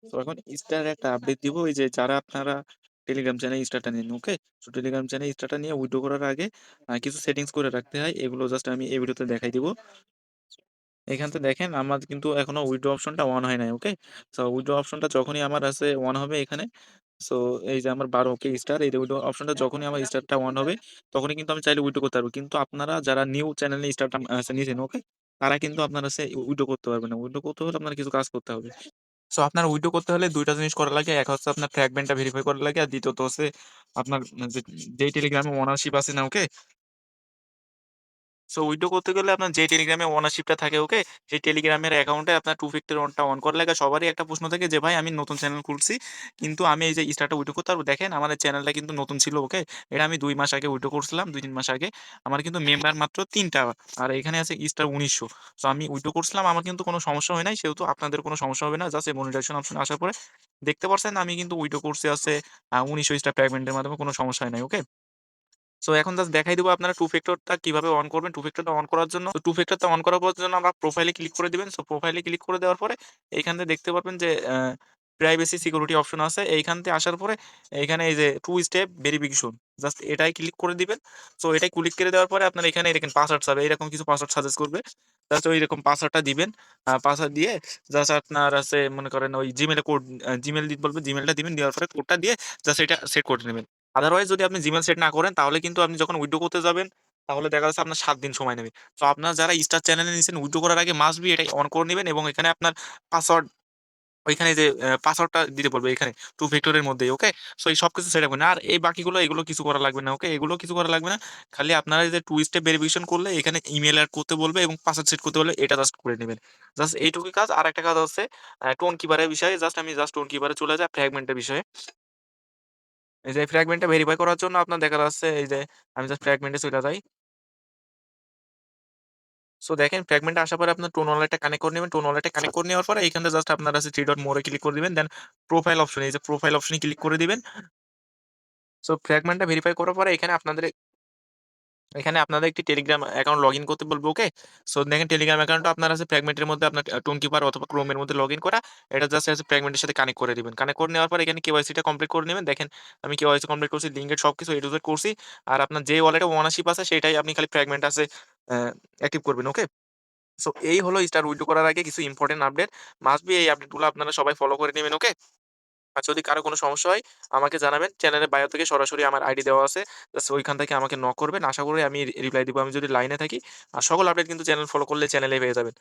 তো এখন স্টার একটা আপডেট দিব ওই যে যারা আপনারা টেলিগ্রাম চ্যানেলে স্টারটা নেন, ওকে? সো টেলিগ্রাম চ্যানেলে স্টারটা নিয়ে উইথড্র করার আগে কিছু সেটিংস করে রাখতে হয়। এগুলো জাস্ট আমি এই ভিডিওতে দেখাই দিব। এখান থেকে দেখেন আমার কিন্তু এখনো উইথড্র অপশনটা অন হয় নাই, ওকে? সো উইথড্র অপশনটা যখনই আমার আছে অন হবে এখানে, সো এই যে আমার 12 কে স্টার, এই উইথড্র অপশনটা যখনই আমার স্টারটা অন হবে তখনই কিন্তু আমি চাইলে উইথড্র করতে পারবো। কিন্তু আপনারা যারা নিউ চ্যানেলে স্টারটা নিয়েছেন, ওকে? তারা কিন্তু আপনারা উইথড্র করতে পারবেন না। উইথড্র করতে হলে আপনার কিছু কাজ করতে হবে। সো আপনার উইথড্র করতে হলে ২ টা জিনিস করা লাগে। এক হচ্ছে আপনার ফ্র্যাগমেন্টটা ভেরিফাই করা লাগে। আর দ্বিতীয়ত হচ্ছে আপনার যে যেই টেলিগ্রামে ওনারশিপ আছে না, ওকে? সো উইথড্র করতে গেলে আপনার যে টেলিগ্রামে ওনারশিপটা থাকে, ওকে? সেই টেলিগ্রামের অ্যাকাউন্টে আপনার টু ফ্যাক্টর অনটা অন করা লাগে। সবারই একটা প্রশ্ন থাকে যে, "ভাই আমি নতুন চ্যানেল খুলছি। কিন্তু আমি এই যে স্টারটা উইথড্র করতে পারবো?" দেখেন আমার এই চ্যানেলটা কিন্তু নতুন ছিল, ওকে? এটা আমি ২ মাস আগে উইথড্র করছিলাম, ২-৩ মাস আগে। আমার কিন্তু মেম্বার মাত্র ৩ টা। আর এখানে আছে স্টার ১৯০০। সো আমি উইথড্র করছিলাম, আমার কিন্তু কোনো সমস্যা হয় নাই। সেহেতু আপনাদের কোনো সমস্যা হবে না। জাস্ট এই মনিটাইজেশন অপশনে আসার পরে দেখতে পারছেন আমি কিন্তু উইথড্র করছি আছে ১৯০০ স্টার ফ্র্যাগমেন্টের মাধ্যমে, কোনো সমস্যা হয় নাই, ওকে? সো এখন জাস্ট দেখাই দিব আপনারা টু ফ্যাক্টরটা কিভাবে অন করবেন। টু ফ্যাক্টরটা অন করার জন্য টু ফ্যাক্টরটা অন করার জন্য আমরা প্রোফাইলে ক্লিক করে দিবেন। সো প্রোফাইলে ক্লিক করে দেওয়ার পরে এইখান থেকে দেখতে পারবেন যে প্রাইভেসি সিকিউরিটি অপশন আছে। এইখান থেকে আসার পরে এইখানে এই যে টু স্টেপ ভেরিফিকেশন, জাস্ট এটাই ক্লিক করে দিবেন। সো এটাই ক্লিক করে দেওয়ার পরে আপনার এখানে দেখেন পাসওয়ার্ড চাবে। এরকম কিছু পাসওয়ার্ড সাজেস্ট করবে। জাস্ট ঐরকম পাসওয়ার্ডটা দিবেন। পাসওয়ার্ড দিয়ে জাস্ট আপনার আছে মনে করেন ওই জিমেইলে কোড জিমেইল দিতে বলবে। জিমেইলটা দিবেন। দেওয়ার পরে কোডটা দিয়ে জাস্ট এটা সেট করে নিবেন। আদারওয়াইজ যদি আপনি Gmail সেট না করেন তাহলে কিন্তু আপনি যখন উইথড্র করতে যাবেন, তাহলে দেখা যাচ্ছে আপনার ৭ দিন সময় নেবে। সো আপনারা যারা স্টার চ্যানেলে নিছেন উইথড্র করার আগে মাস্ট বি এটাই অন করে নিবেন এবং এখানে আপনার পাসওয়ার্ড ওইখানে যে পাসওয়ার্ডটা দিতে বলবে এখানে 2 ফ্যাক্টর এর মধ্যেই, ওকে? সো এই সবকিছু সেট করবেন। আর এই বাকিগুলো এগুলো কিছু করা লাগবে না, ওকে? এগুলো কিছু করা লাগবে না। খালি আপনারা এই যে 2 স্টেপ ভেরিফিকেশন করলে এখানে ইমেইল এড করতে বলবে এবং পাসওয়ার্ড সেট করতে বলবে, এটা জাস্ট করে নিবেন। জাস্ট এইটুকুই কাজ। আরেকটা কাজ হচ্ছে টোন কিপারের বিষয়ে জাস্ট টোন কিপারে চলে যাই ফ্র্যাগমেন্ট এর বিষয়ে। এই যে ফ্র্যাগমেন্টটা ভেরিফাই করার জন্য আপনার দেখা যাচ্ছে এই যে আমি জাস্ট ফ্র্যাগমেন্টে চইলা যাই। সো দেখেন ফ্র্যাগমেন্টে আসার পরে আপনার টোন ওয়ালেটটা কানেক্ট করে নিবেন। টোন ওয়ালেটটা কানেক্ট করে নেওয়ার পরে এইখানে জাস্ট আপনার আছে 3 ডট মোর এ ক্লিক করে দিবেন। দেন প্রোফাইল অপশন, এই যে প্রোফাইল অপশনে ক্লিক করে দিবেন। সো ফ্র্যাগমেন্টটা ভেরিফাই করার পরে এখানে আপনাদের একটি টেলিগ্রাম অ্যাকাউন্ট লগইন করতে বলবে, ওকে? সো দেখেন টেলিগ্রাম অ্যাকাউন্টটা আপনার আছে ফ্র্যাগমেন্টের মধ্যে আপনার টোন কিপার অথবা ক্রোম এর মধ্যে লগইন করা। এটা জাস্ট আছে ফ্র্যাগমেন্টের সাথে কানেক্ট করে দিবেন। কানেক্ট করে নেওয়ার পরে এখানে কেওয়াইসিটা কমপ্লিট করে নিবেন। দেখেন আমি কেওয়াইসি কমপ্লিট করছি, লিঙ্কের সবকিছু A to Z করছি। আর আপনার যে ওয়ালেটে ওনারশিপ আছে সেটাই আপনি খালি ফ্র্যাগমেন্ট আছে অ্যাক্টিভ করবেন, ওকে? সো এই হলো স্টার উইথড্র করার আগে কিছু ইম্পোর্টেন্ট আপডেট। মাস্ট বি এই আপডেটগুলো আপনারা সবাই ফলো করে নিবেন, ওকে? আর যদি কারো কোনো সমস্যা হয় আমাকে জানাবেন। চ্যানেলের বায়ো থেকে সরাসরি আমার আইডি দেওয়া আছে। জাস্ট ওইখান থেকে আমাকে নক করবেন। আশা করি আমি রিপ্লাই দিব আমি যদি লাইনে থাকি। আর সকল আপডেট কিন্তু চ্যানেল ফলো করলে চ্যানেলেই পেয়ে যাবেন।